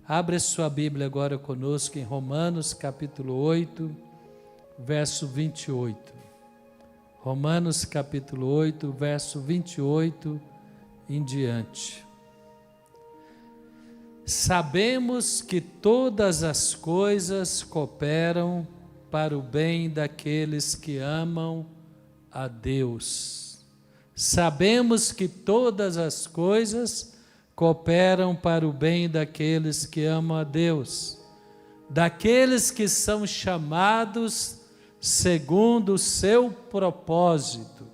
Abre a sua Bíblia agora conosco em Romanos capítulo 8, verso 28. Romanos capítulo 8, verso 28 em diante. Sabemos que todas as coisas cooperam para o bem daqueles que amam a Deus. Sabemos que todas as coisas cooperam para o bem daqueles que amam a Deus, daqueles que são chamados segundo o seu propósito.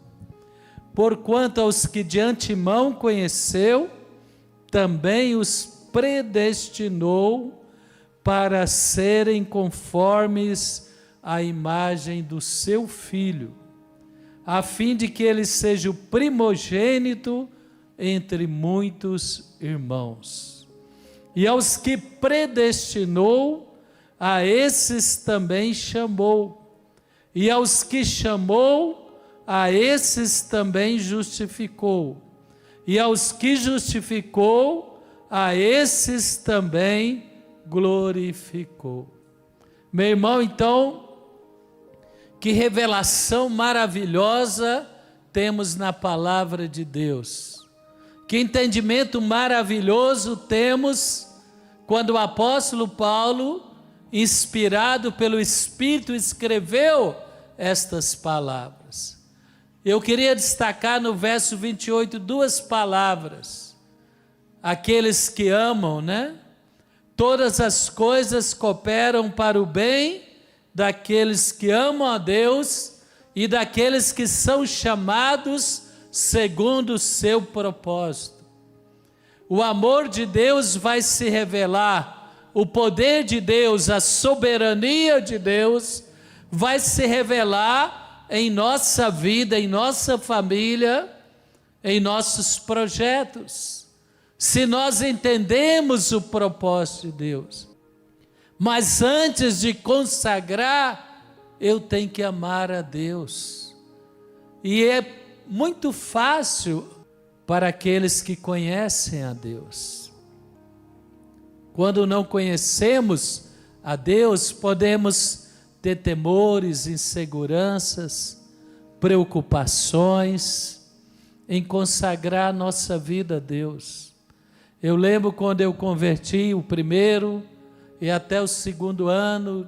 Porquanto aos que de antemão conheceu, também os predestinou para serem conformes à imagem do seu Filho, a fim de que ele seja o primogênito entre muitos irmãos. E aos que predestinou, a esses também chamou. E aos que chamou, a esses também justificou. E aos que justificou, a esses também glorificou. Meu irmão, então, que revelação maravilhosa temos na palavra de Deus. Que entendimento maravilhoso temos quando o apóstolo Paulo, inspirado pelo Espírito, escreveu estas palavras. Eu queria destacar no verso 28 duas palavras. Aqueles que amam, né? Todas as coisas cooperam para o bem daqueles que amam a Deus e daqueles que são chamados segundo o seu propósito. O amor de Deus vai se revelar, o poder de Deus, a soberania de Deus vai se revelar em nossa vida, em nossa família, em nossos projetos, se nós entendemos o propósito de Deus. Mas antes de consagrar, eu tenho que amar a Deus. E é muito fácil para aqueles que conhecem a Deus. Quando não conhecemos a Deus, podemos ter temores, inseguranças, preocupações em consagrar nossa vida a Deus. Eu lembro quando eu converti o primeiro e até o segundo ano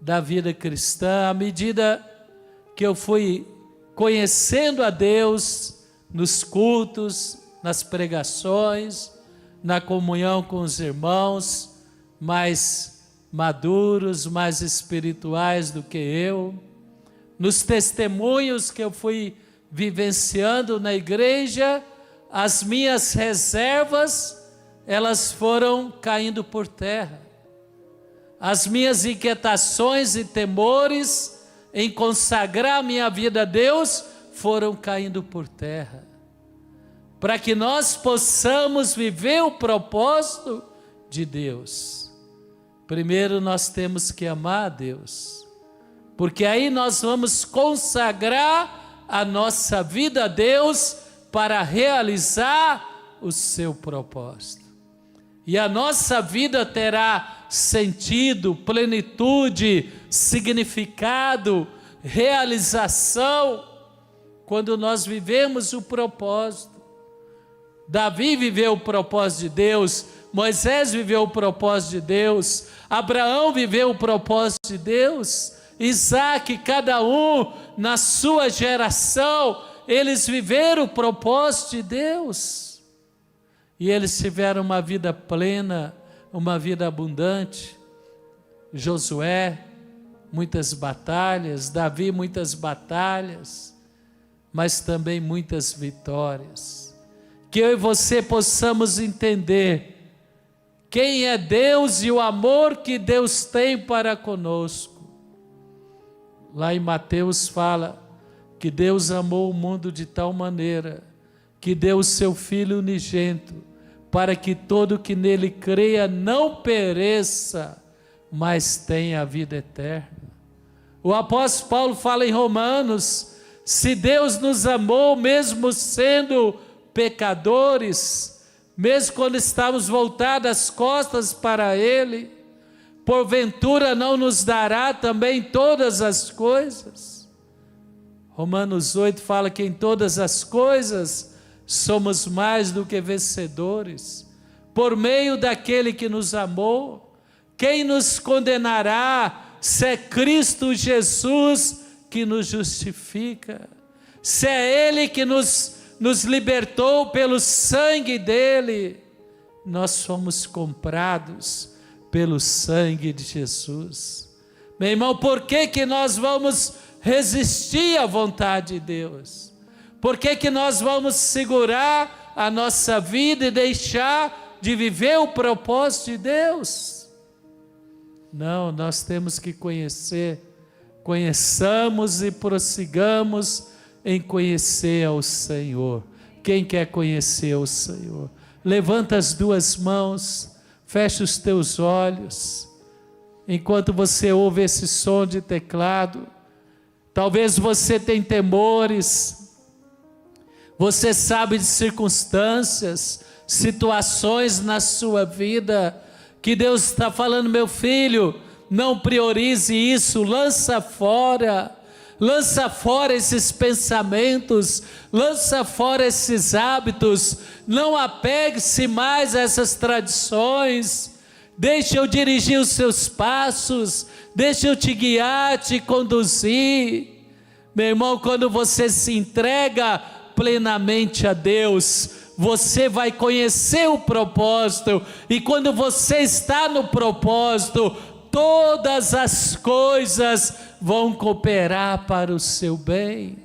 da vida cristã, à medida que eu fui conhecendo a Deus nos cultos, nas pregações, na comunhão com os irmãos mais maduros, mais espirituais do que eu, nos testemunhos que eu fui vivenciando na igreja, as minhas reservas, elas foram caindo por terra. As minhas inquietações e temores em consagrar a minha vida a Deus foram caindo por terra. Para que nós possamos viver o propósito de Deus, primeiro nós temos que amar a Deus, porque aí nós vamos consagrar a nossa vida a Deus para realizar o seu propósito. E a nossa vida terá sentido, plenitude, significado, realização, quando nós vivemos o propósito. Davi viveu o propósito de Deus, Moisés viveu o propósito de Deus, Abraão viveu o propósito de Deus, Isaac, cada um na sua geração, eles viveram o propósito de Deus. E eles tiveram uma vida plena, uma vida abundante. Josué, muitas batalhas, Davi, muitas batalhas, mas também muitas vitórias. Que eu e você possamos entender quem é Deus e o amor que Deus tem para conosco. Lá em Mateus fala que Deus amou o mundo de tal maneira que deu o seu Filho unigênito, para que todo que nele creia não pereça, mas tenha a vida eterna. O apóstolo Paulo fala em Romanos, se Deus nos amou mesmo sendo pecadores, mesmo quando estamos voltados as costas para Ele, porventura não nos dará também todas as coisas? Romanos 8 fala que em todas as coisas somos mais do que vencedores, por meio daquele que nos amou. Quem nos condenará, se é Cristo Jesus que nos justifica? Se é Ele que nos libertou pelo sangue dEle, nós fomos comprados pelo sangue de Jesus. Meu irmão, por que nós vamos resistir à vontade de Deus? Por que nós vamos segurar a nossa vida e deixar de viver o propósito de Deus? Não, nós temos que conheçamos e prossigamos em conhecer ao Senhor. Quem quer conhecer ao Senhor? Levanta as duas mãos, fecha os teus olhos, enquanto você ouve esse som de teclado. Talvez você tenha temores, você sabe de circunstâncias, situações na sua vida, que Deus está falando: meu filho, não priorize isso, lança fora esses pensamentos, lança fora esses hábitos, não apegue-se mais a essas tradições, deixa eu dirigir os seus passos, deixa eu te guiar, te conduzir. Meu irmão, quando você se entrega plenamente a Deus, você vai conhecer o propósito, e quando você está no propósito, todas as coisas vão cooperar para o seu bem.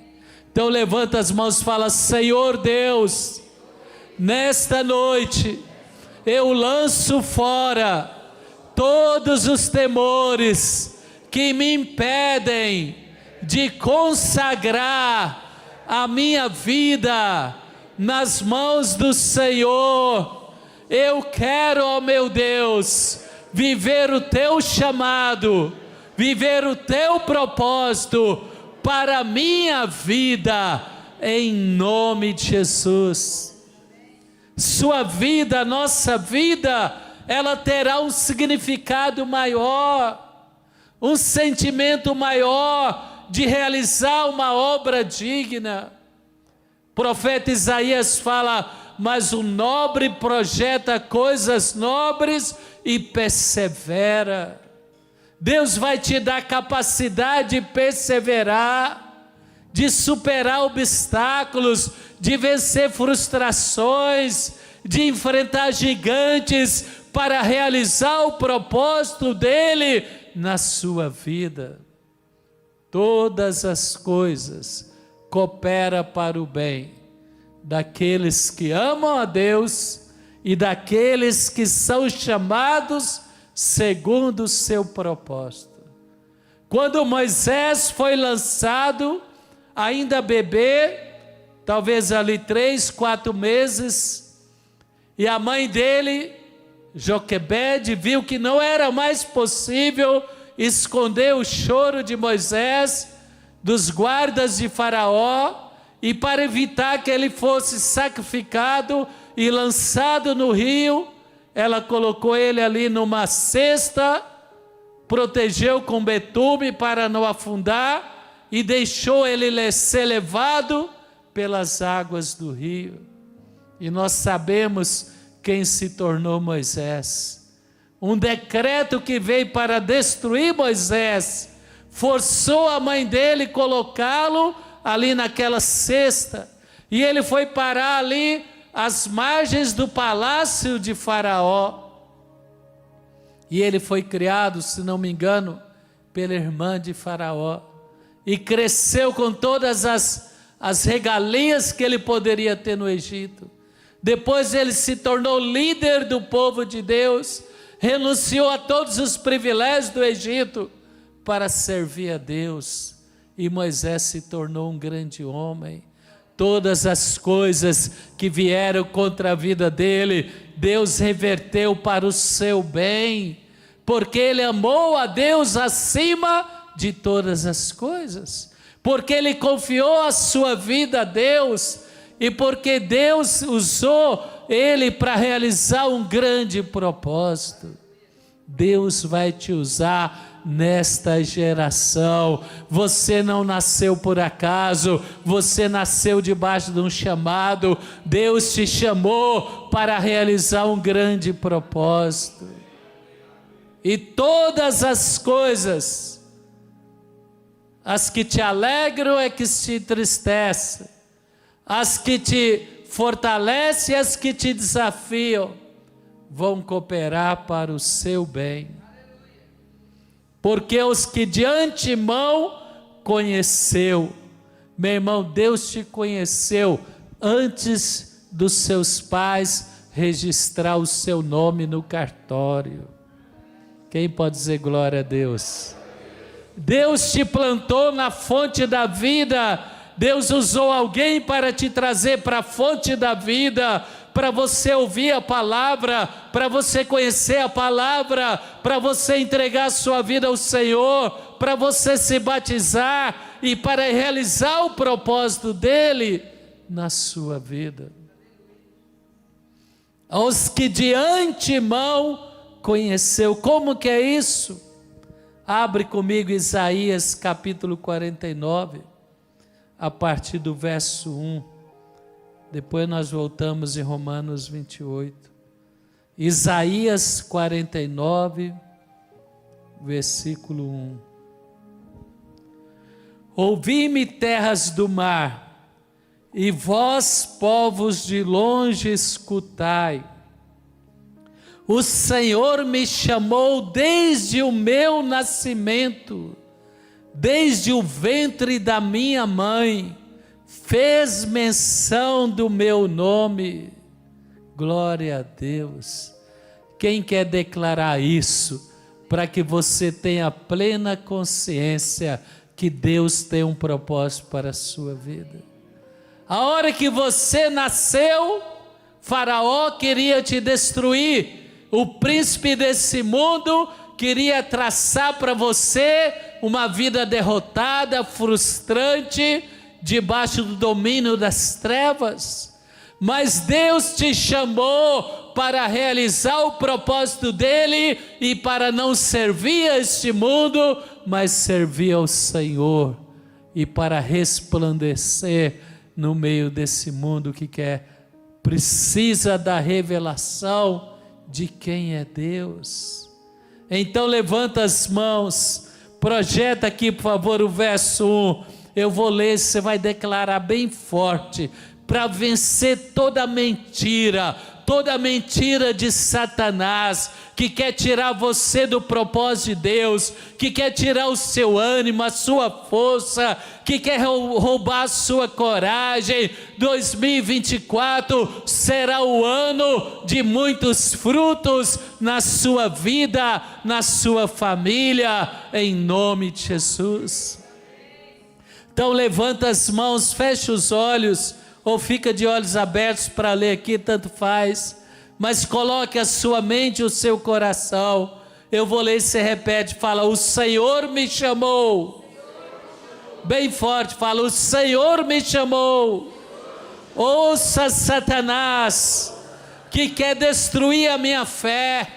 Então levanta as mãos e fala: Senhor Deus, nesta noite eu lanço fora todos os temores que me impedem de consagrar a minha vida nas mãos do Senhor. Eu quero, ó meu Deus, viver o teu chamado, viver o teu propósito para a minha vida, em nome de Jesus. Sua vida, nossa vida, ela terá um significado maior, um sentimento maior de realizar uma obra digna. O profeta Isaías fala: mas o nobre projeta coisas nobres e persevera. Deus vai te dar capacidade de perseverar, de superar obstáculos, de vencer frustrações, de enfrentar gigantes para realizar o propósito dele na sua vida. Todas as coisas cooperam para o bem daqueles que amam a Deus e daqueles que são chamados segundo o seu propósito. Quando Moisés foi lançado, ainda bebê, talvez ali 3, 4 meses, e a mãe dele, Joquebede, viu que não era mais possível esconder o choro de Moisés dos guardas de Faraó, e para evitar que ele fosse sacrificado e lançado no rio, ela colocou ele ali numa cesta, protegeu com betume para não afundar, e deixou ele ser levado pelas águas do rio. E nós sabemos quem se tornou Moisés. Um decreto que veio para destruir Moisés forçou a mãe dele colocá-lo ali naquela cesta, e ele foi parar ali às margens do palácio de Faraó. E ele foi criado, se não me engano, pela irmã de Faraó, e cresceu com todas as regalias que ele poderia ter no Egito. Depois ele se tornou líder do povo de Deus, renunciou a todos os privilégios do Egito para servir a Deus, e Moisés se tornou um grande homem. Todas as coisas que vieram contra a vida dele, Deus reverteu para o seu bem, porque ele amou a Deus acima de todas as coisas, porque ele confiou a sua vida a Deus, e porque Deus usou Ele para realizar um grande propósito. Deus vai te usar nesta geração. Você não nasceu por acaso, você nasceu debaixo de um chamado. Deus te chamou para realizar um grande propósito. E todas as coisas, as que te alegram é que te entristecem, as que te fortalecem e as que te desafiam, vão cooperar para o seu bem. Porque os que de antemão conheceu, meu irmão, Deus te conheceu antes dos seus pais registrar o seu nome no cartório. Quem pode dizer glória a Deus? Deus te plantou na fonte da vida. Deus usou alguém para te trazer para a fonte da vida, para você ouvir a palavra, para você conhecer a palavra, para você entregar a sua vida ao Senhor, para você se batizar e para realizar o propósito dele na sua vida. Aos que de antemão conheceu. Como que é isso? Abre comigo Isaías capítulo 49, a partir do verso 1. Depois nós voltamos em Romanos 28. Isaías 49, versículo 1. Ouvi-me, terras do mar, e vós, povos de longe, escutai. O Senhor me chamou desde o meu nascimento, desde o ventre da minha mãe, fez menção do meu nome. Glória a Deus. Quem quer declarar isso, para que você tenha plena consciência que Deus tem um propósito para a sua vida? A hora que você nasceu, Faraó queria te destruir. O príncipe desse mundo queria traçar para você uma vida derrotada, frustrante, debaixo do domínio das trevas. Mas Deus te chamou para realizar o propósito dele e para não servir a este mundo, mas servir ao Senhor e para resplandecer no meio desse mundo que precisa da revelação de quem é Deus. Então levanta as mãos, projeta aqui por favor o verso 1, eu vou ler, você vai declarar bem forte, para vencer toda mentira de Satanás, que quer tirar você do propósito de Deus, que quer tirar o seu ânimo, a sua força, que quer roubar a sua coragem. 2024 será o ano de muitos frutos na sua vida, na sua família, em nome de Jesus. Então levanta as mãos, fecha os olhos, ou fica de olhos abertos para ler aqui, tanto faz, mas coloque a sua mente e o seu coração. Eu vou ler e você repete, fala: o Senhor me chamou. Bem forte, fala: o Senhor me chamou. Ouça Satanás, que quer destruir a minha fé,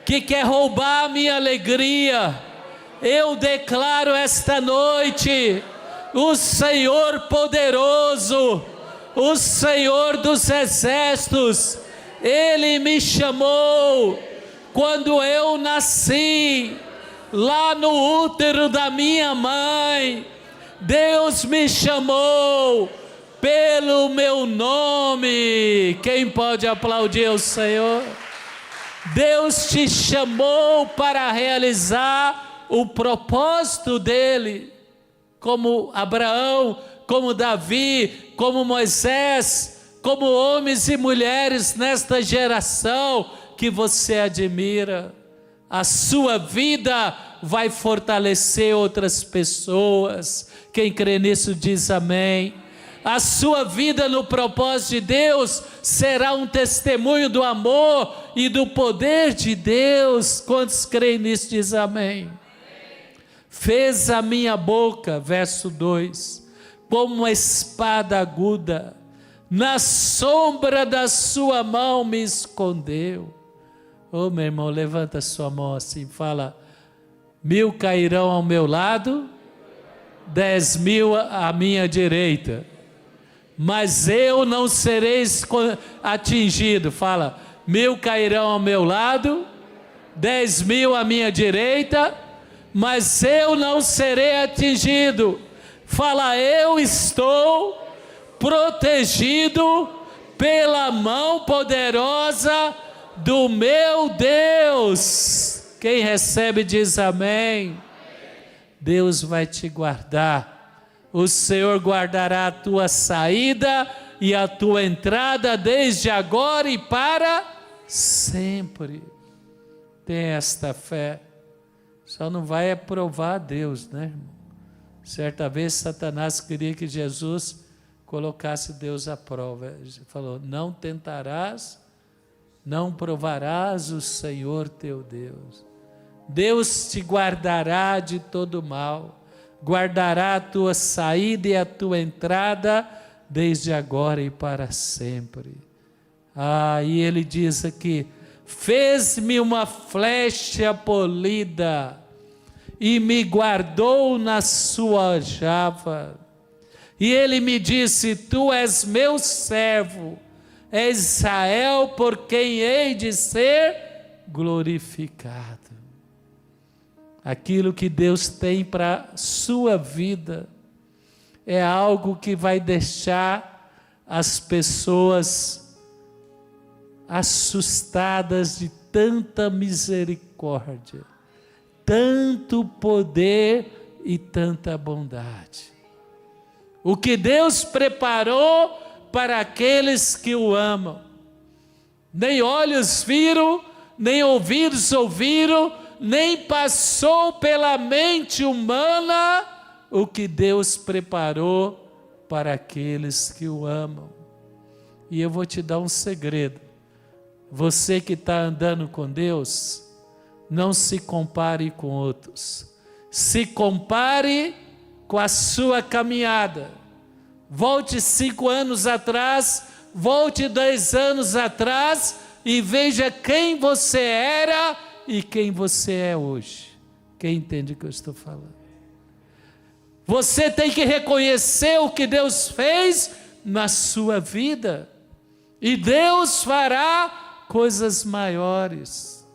que quer roubar a minha alegria. Eu declaro esta noite, o Senhor poderoso, o Senhor dos exércitos, Ele me chamou quando eu nasci, lá no útero da minha mãe. Deus me chamou pelo meu nome. Quem pode aplaudir o Senhor? Deus te chamou para realizar o propósito dEle, como Abraão, como Davi, como Moisés, como homens e mulheres nesta geração que você admira. A sua vida vai fortalecer outras pessoas. Quem crê nisso diz amém. A sua vida no propósito de Deus será um testemunho do amor e do poder de Deus. Quantos creem nisso diz amém. Fez a minha boca, verso 2, como uma espada aguda, na sombra da sua mão me escondeu. Ô meu irmão, levanta sua mão assim, fala: 1000 cairão ao meu lado, 10.000 à minha direita, mas eu não serei atingido. Fala: 1000 cairão ao meu lado, 10.000 à minha direita, mas eu não serei atingido. Fala: eu estou protegido pela mão poderosa do meu Deus. Quem recebe diz amém. Deus vai te guardar. O Senhor guardará a tua saída e a tua entrada desde agora e para sempre. Tem esta fé. Só não vai aprovar a Deus, né, irmão? Certa vez Satanás queria que Jesus colocasse Deus à prova. Ele falou: não tentarás, não provarás o Senhor teu Deus. Deus te guardará de todo mal, guardará a tua saída e a tua entrada desde agora e para sempre. E ele diz aqui: fez-me uma flecha polida e me guardou na sua aljava. E ele me disse: tu és meu servo, és Israel, por quem hei de ser glorificado. Aquilo que Deus tem para a sua vida é algo que vai deixar as pessoas assustadas de tanta misericórdia, tanto poder e tanta bondade. O que Deus preparou para aqueles que o amam, nem olhos viram, nem ouvidos ouviram, nem passou pela mente humana o que Deus preparou para aqueles que o amam. E eu vou te dar um segredo: você que está andando com Deus, não se compare com outros, se compare com a sua caminhada. Volte 5 anos atrás, volte 10 anos atrás e veja quem você era e quem você é hoje. Quem entende o que eu estou falando? Você tem que reconhecer o que Deus fez na sua vida, e Deus fará coisas maiores.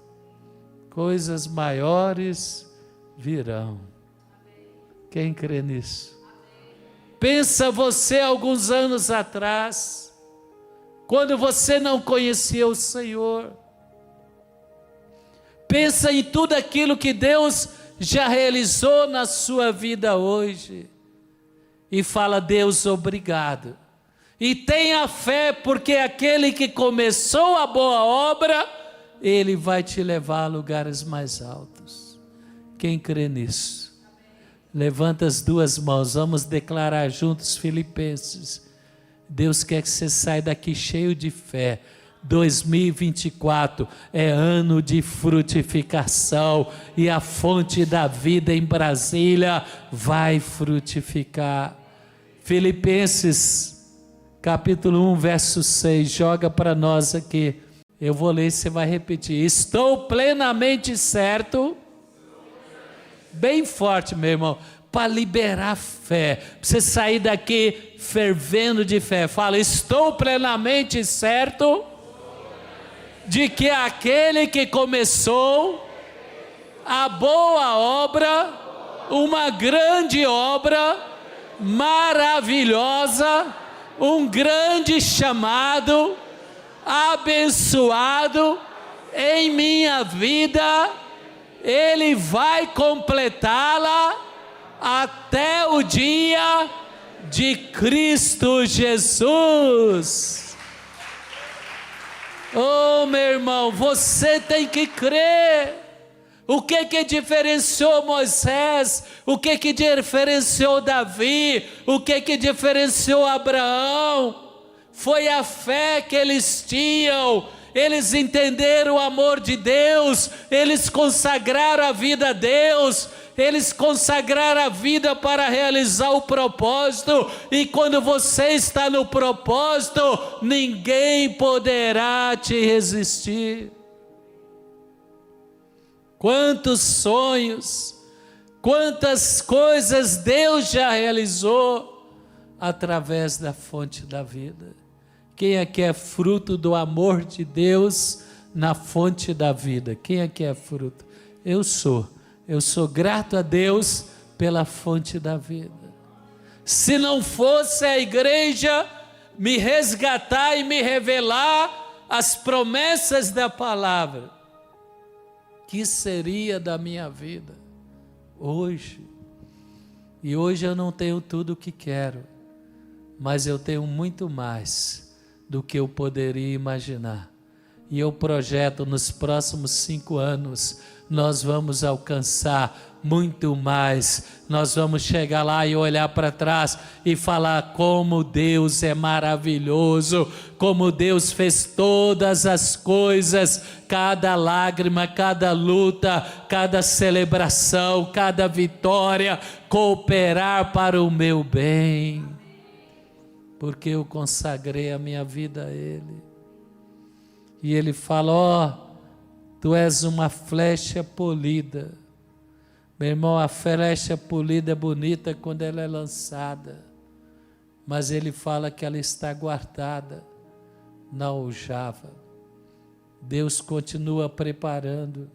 Coisas maiores virão. Quem crê nisso? Pensa você alguns anos atrás, quando você não conhecia o Senhor. Pensa em tudo aquilo que Deus já realizou na sua vida hoje. E fala: Deus, obrigado. E tenha fé, porque aquele que começou a boa obra, Ele vai te levar a lugares mais altos. Quem crê nisso? Levanta as duas mãos, vamos declarar juntos Filipenses. Deus quer que você saia daqui cheio de fé. 2024 é ano de frutificação, e a fonte da vida em Brasília vai frutificar. Filipenses capítulo 1, verso 6, joga para nós aqui. Eu vou ler e você vai repetir. Estou plenamente certo, bem forte, meu irmão, para liberar fé, para você sair daqui fervendo de fé. Fala: estou plenamente certo de que aquele que começou a boa obra, uma grande obra, maravilhosa, um grande chamado, abençoado em minha vida, Ele vai completá-la até o dia de Cristo Jesus. Oh, meu irmão, você tem que crer. O que diferenciou Moisés? O que diferenciou Davi? O que diferenciou Abraão? Foi a fé que eles tinham. eles entenderam o amor de Deus, eles consagraram a vida a Deus, eles consagraram a vida para realizar o propósito, e quando você está no propósito, ninguém poderá te resistir. Quantos sonhos, quantas coisas Deus já realizou através da fonte da vida. Quem aqui é fruto do amor de Deus na fonte da vida? Quem aqui é fruto? Eu sou grato a Deus pela fonte da vida. Se não fosse a igreja me resgatar e me revelar as promessas da palavra, que seria da minha vida hoje? E hoje eu não tenho tudo o que quero, mas eu tenho muito mais do que eu poderia imaginar. E eu projeto nos próximos 5 anos, nós vamos alcançar muito mais. Nós vamos chegar lá e olhar para trás e falar como Deus é maravilhoso, como Deus fez todas as coisas, cada lágrima, cada luta, cada celebração, cada vitória, cooperar para o meu bem, porque eu consagrei a minha vida a Ele. E Ele fala: ó, tu és uma flecha polida. Meu irmão, a flecha polida é bonita quando ela é lançada, mas Ele fala que ela está guardada na aljava. Deus continua preparando.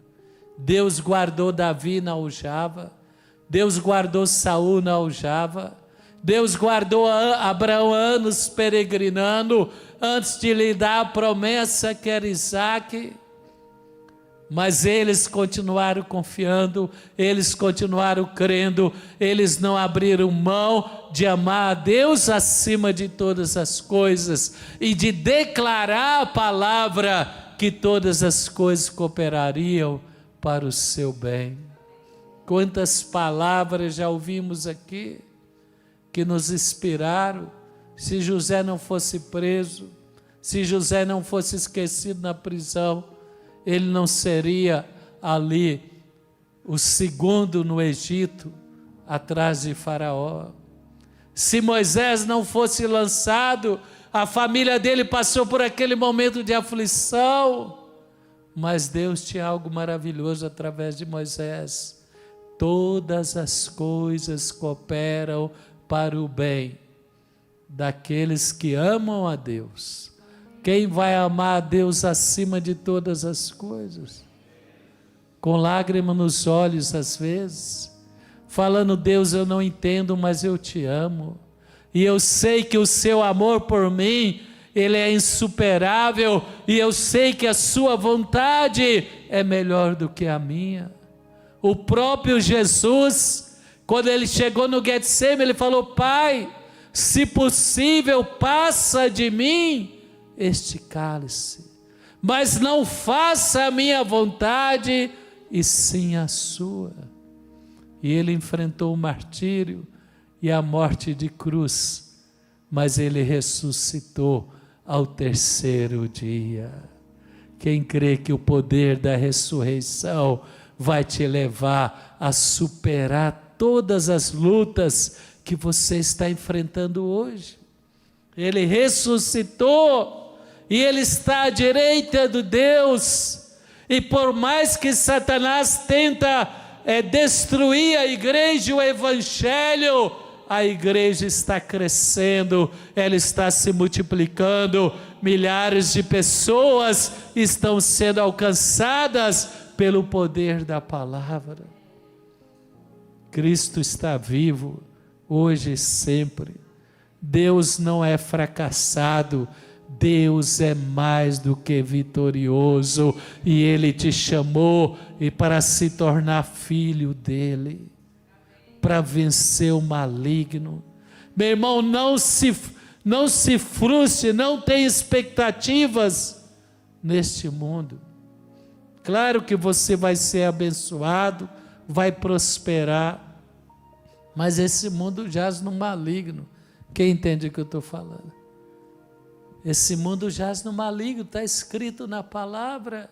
Deus guardou Davi na aljava, Deus guardou Saul na aljava, Deus guardou Abraão anos peregrinando, antes de lhe dar a promessa que era Isaque. Mas eles continuaram confiando, eles continuaram crendo, eles não abriram mão de amar a Deus acima de todas as coisas e de declarar a palavra que todas as coisas cooperariam para o seu bem. Quantas palavras já ouvimos aqui que nos inspiraram. Se José não fosse preso, se José não fosse esquecido na prisão, ele não seria ali o segundo no Egito, atrás de Faraó. Se Moisés não fosse lançado, a família dele passou por aquele momento de aflição, mas Deus tinha algo maravilhoso através de Moisés. Todas as coisas cooperam para o bem daqueles que amam a Deus. Quem vai amar a Deus acima de todas as coisas? Com lágrima nos olhos às vezes, falando: Deus, eu não entendo, mas eu te amo, e eu sei que o seu amor por mim, ele é insuperável, e eu sei que a sua vontade é melhor do que a minha. O próprio Jesus, quando ele chegou no Getsemane, ele falou: Pai, se possível, passa de mim este cálice, mas não faça a minha vontade, e sim a sua. E ele enfrentou o martírio e a morte de cruz, mas ele ressuscitou ao 3º dia. Quem crê que o poder da ressurreição vai te levar a superar todas as lutas que você está enfrentando hoje? Ele ressuscitou e ele está à direita de Deus, e por mais que Satanás tenta destruir a igreja e o evangelho, a igreja está crescendo, ela está se multiplicando, milhares de pessoas estão sendo alcançadas pelo poder da palavra. Cristo está vivo hoje e sempre. Deus não é fracassado, Deus é mais do que vitorioso, e Ele te chamou para se tornar filho dEle, para vencer o maligno. Meu irmão, não se frustre, não tenha expectativas neste mundo. Claro que você vai ser abençoado, vai prosperar, mas esse mundo jaz no maligno. Quem entende o que eu estou falando? Esse mundo jaz no maligno, está escrito na palavra.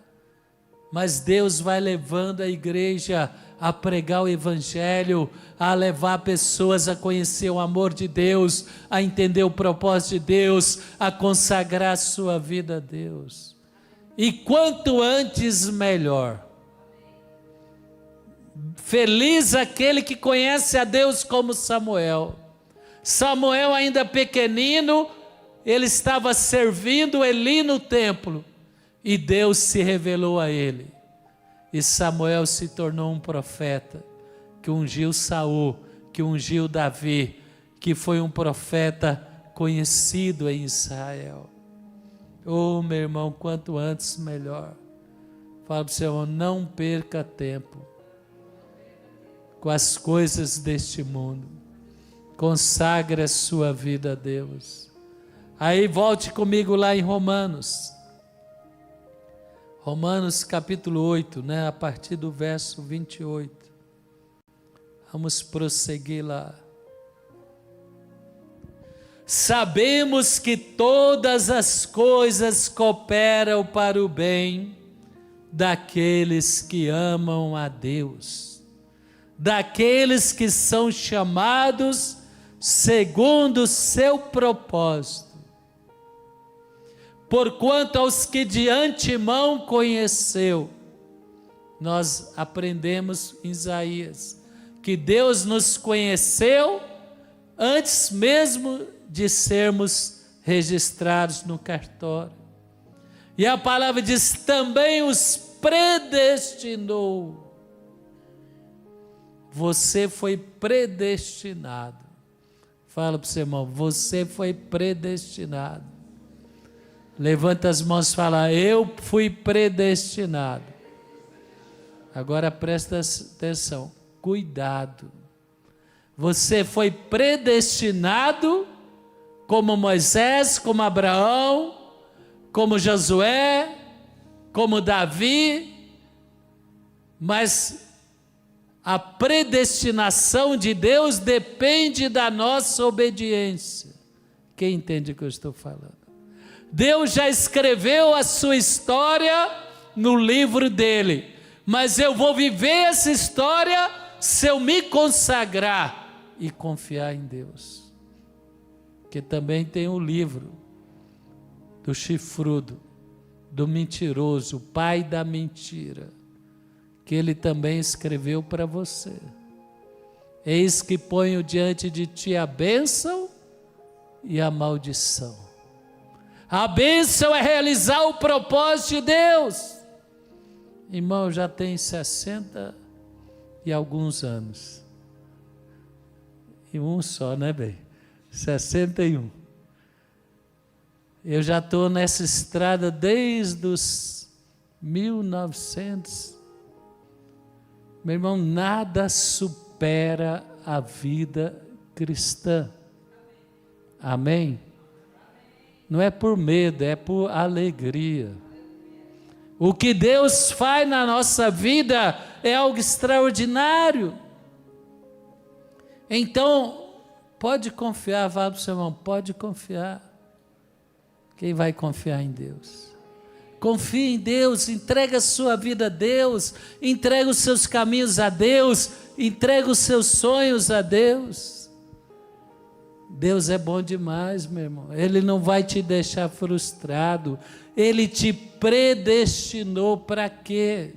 Mas Deus vai levando a igreja a pregar o evangelho, a levar pessoas a conhecer o amor de Deus, a entender o propósito de Deus, a consagrar a sua vida a Deus. E quanto antes, melhor. Feliz aquele que conhece a Deus como Samuel. Samuel ainda pequenino, ele estava servindo Eli no templo. E Deus se revelou a ele. E Samuel se tornou um profeta, que ungiu Saul, que ungiu Davi, que foi um profeta conhecido em Israel. Oh, meu irmão, quanto antes melhor. Fala para o seu irmão, não perca tempo com as coisas deste mundo. Consagre a sua vida a Deus. Aí volte comigo lá em Romanos. Romanos capítulo 8, a partir do verso 28. Vamos prosseguir lá. Sabemos que todas as coisas cooperam para o bem daqueles que amam a Deus, daqueles que são chamados segundo o seu propósito. Porquanto aos que de antemão conheceu, nós aprendemos em Isaías, que Deus nos conheceu antes mesmo de sermos registrados no cartório. E a palavra diz, também os predestinou. Você foi predestinado. Fala para o seu irmão, você foi predestinado. Levanta as mãos e fala, eu fui predestinado. Agora presta atenção, cuidado. Você foi predestinado como Moisés, como Abraão, como Josué, como Davi, mas a predestinação de Deus depende da nossa obediência. Quem entende o que eu estou falando? Deus já escreveu a sua história no livro dele, mas eu vou viver essa história se eu me consagrar e confiar em Deus. Que também tem o livro do chifrudo, do mentiroso, o pai da mentira, que ele também escreveu para você. Eis que ponho diante de ti a bênção e a maldição. A bênção é realizar o propósito de Deus. Irmão, já tem 60 e alguns anos. E um só, né, bem? 61. Eu já estou nessa estrada desde os 1900. Meu irmão, nada supera a vida cristã. Amém? Não é por medo, é por alegria. O que Deus faz na nossa vida é algo extraordinário. Então, pode confiar, fala para o seu irmão, pode confiar. Quem vai confiar em Deus? Confie em Deus, entrega a sua vida a Deus, entrega os seus caminhos a Deus, entrega os seus sonhos a Deus. Deus é bom demais, meu irmão. Ele não vai te deixar frustrado. Ele te predestinou para quê?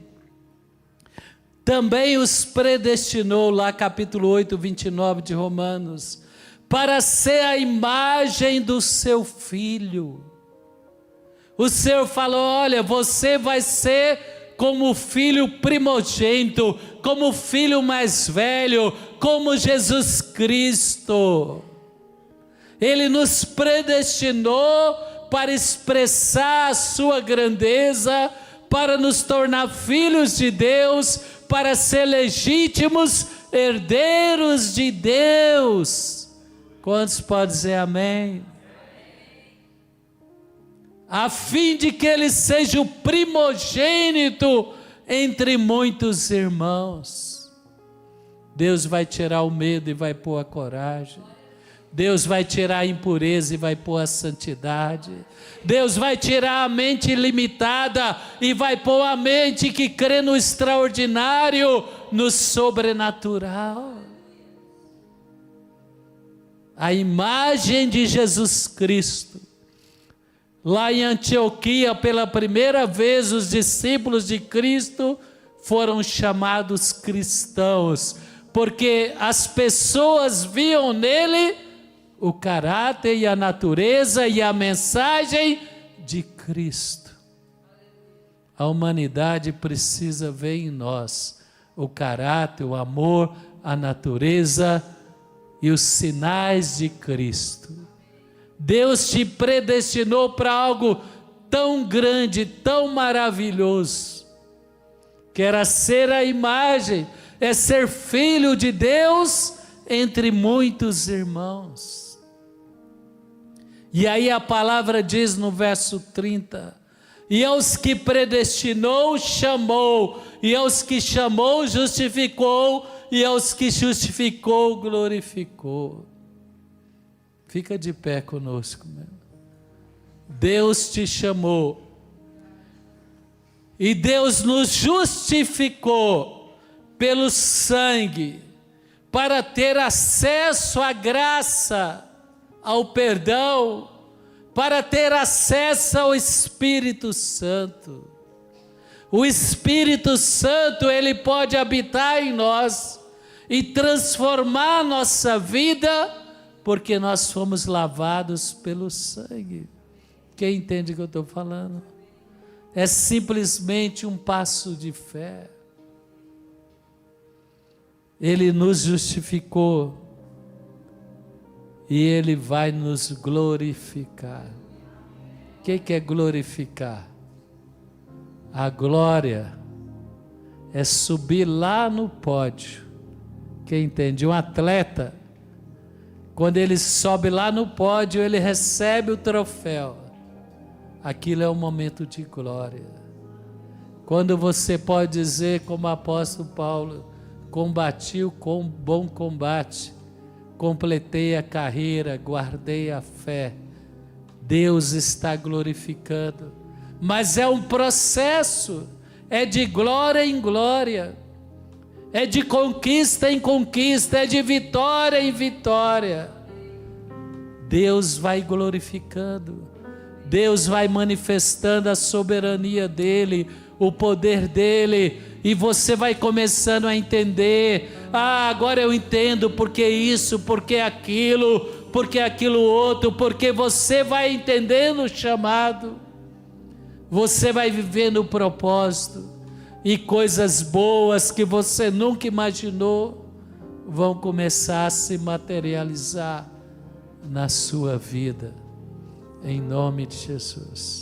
Também os predestinou, lá capítulo 8, 29 de Romanos, para ser a imagem do seu Filho. O Senhor falou, olha, você vai ser como o filho primogênito, como o filho mais velho, como Jesus Cristo. Ele nos predestinou para expressar a sua grandeza, para nos tornar filhos de Deus, para ser legítimos herdeiros de Deus. Quantos podem dizer amém? A fim de que ele seja o primogênito entre muitos irmãos. Deus vai tirar o medo e vai pôr a coragem. Deus vai tirar a impureza e vai pôr a santidade. Deus vai tirar a mente limitada e vai pôr a mente que crê no extraordinário, no sobrenatural. A imagem de Jesus Cristo. Lá em Antioquia, pela primeira vez, os discípulos de Cristo foram chamados cristãos, porque as pessoas viam nele o caráter e a natureza e a mensagem de Cristo. A humanidade precisa ver em nós o caráter, o amor, a natureza e os sinais de Cristo. Deus te predestinou para algo tão grande, tão maravilhoso, que era ser a imagem, é ser filho de Deus entre muitos irmãos. E aí a palavra diz no verso 30, e aos que predestinou, chamou, e aos que chamou, justificou, e aos que justificou, glorificou. Fica de pé conosco, meu. Deus te chamou, e Deus nos justificou pelo sangue, para ter acesso à graça, ao perdão, para ter acesso ao Espírito Santo. O Espírito Santo, ele pode habitar em nós e transformar a nossa vida, porque nós fomos lavados pelo sangue. Quem entende o que eu estou falando? É simplesmente um passo de fé. Ele nos justificou e Ele vai nos glorificar. O que é glorificar? A glória é subir lá no pódio. Quem entende? Um atleta, quando ele sobe lá no pódio, ele recebe o troféu. Aquilo é um momento de glória. Quando você pode dizer, como o apóstolo Paulo, combati o bom combate, completei a carreira, guardei a fé. Deus está glorificando, mas é um processo, é de glória em glória, é de conquista em conquista, é de vitória em vitória. Deus vai glorificando, Deus vai manifestando a soberania dEle, o poder dEle, e você vai começando a entender, agora eu entendo porque isso, porque aquilo outro, porque você vai entendendo o chamado, você vai vivendo o propósito, e coisas boas que você nunca imaginou, vão começar a se materializar na sua vida, em nome de Jesus.